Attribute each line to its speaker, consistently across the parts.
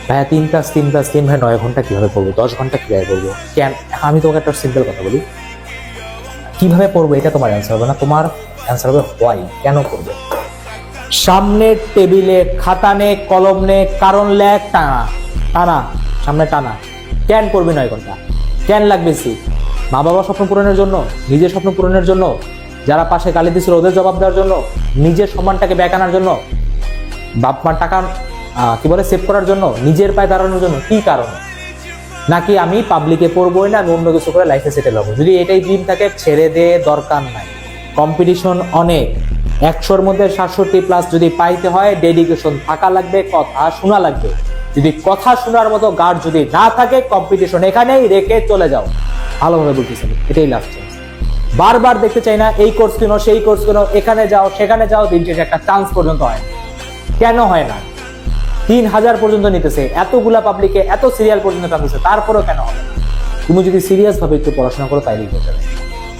Speaker 1: ভাইয়া 3+3+3 ভাই 9 ঘন্টা কিভাবে পড়বো, 10 ঘন্টা কিভাবে পড়বো, কেন? আমি তোমাকে একটা সিম্পল কথা বলি, কিভাবে পড়বো এটা তোমার অ্যান্সার হবে না, তোমার অ্যান্সার হবে হোয়াই, কেন করবে। সামনে টেবিলে খাতা নে, কলম নে, কারণ লেখ, টানা টানা, সামনে টানা। কেন করবি 9 ঘন্টা? কেন লাগবে সি? মা বাবা স্বপ্ন পূরণের জন্য, নিজের স্বপ্ন পূরণের জন্য, যারা পাশে গালি দিছিল ওদের জবাব দেওয়ার জন্য, নিজের সম্মানটাকে ব্যাক আনার জন্য, বাপ মার টাকা কি বলে সেভ করার জন্য, নিজের পায়ে দাঁড়ানোর জন্য, কি কারণ? নাকি আমি পাবলিকে পড়বোই না, আমি অন্য কিছু করে লাইফে সেটেল হবো? যদি এটাই ড্রিম থাকে ছেড়ে দে, দরকার নাই। কম্পিটিশন অনেক, 100-র মধ্যে 67+ যদি পাইতে হয় ডেডিকেশন থাকা লাগবে, কথা শোনা লাগবে। যদি কথা শোনার মতো গার্ড যদি না থাকে, কম্পিটিশন এখানেই রেখে চলে যাও। ভালোভাবে বলতেছেন, এটাই লাস্ট চান্স। বারবার দেখতে চাই না এই কোর্স কেন, সেই কোর্স কেন, এখানে যাও সেখানে যাও, দিন শেষে একটা চান্স পর্যন্ত হয় না। কেন হয় না? 3000 পর্যন্ত নিতেছে, এতগুলা পাবলিকে এত সিরিয়াল পর্যন্ত টানতেছে, তারপরেও কেন হবে? তুমি যদি সিরিয়াস ভাবে একটু পড়াশোনা করো তাইলেই হয়ে যাবে।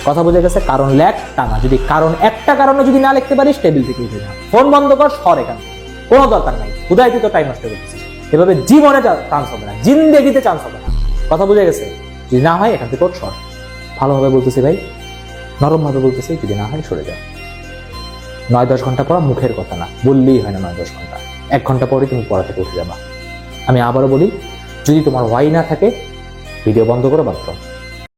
Speaker 1: কথা বুঝে গেছে? কারণ লেখ, টানা। যদি কারণ একটা কারণে যদি না লিখতে পারিস, টেবিল থেকে উঠে যা, ফোন বন্ধ কর, সর এখান থেকে, কোনো দরকার নাই। উদয় তুই তো টাইম নষ্ট করতেছিস, এভাবে জীবনে চান্স হবে না, জিন্দেগিতে চান্স হবে না। কথা বুঝে গেছে? যদি না হয় এখান থেকে ওঠ, সর। ভালোভাবে বলতেছি ভাই, নরম ভাবে বলতেছি, যদি না হয় সরে যা। 9-10 ঘন্টা পড়া মুখের কথা না, বললেই হয় না 9-10 ঘন্টা। 1 ঘন্টা পরে তুমি পড়া থেকে উঠে যাবা। আমি আবারও বলি, যদি তোমার ওয়াই না থাকে, ভিডিও বন্ধ করে বাদ দাও।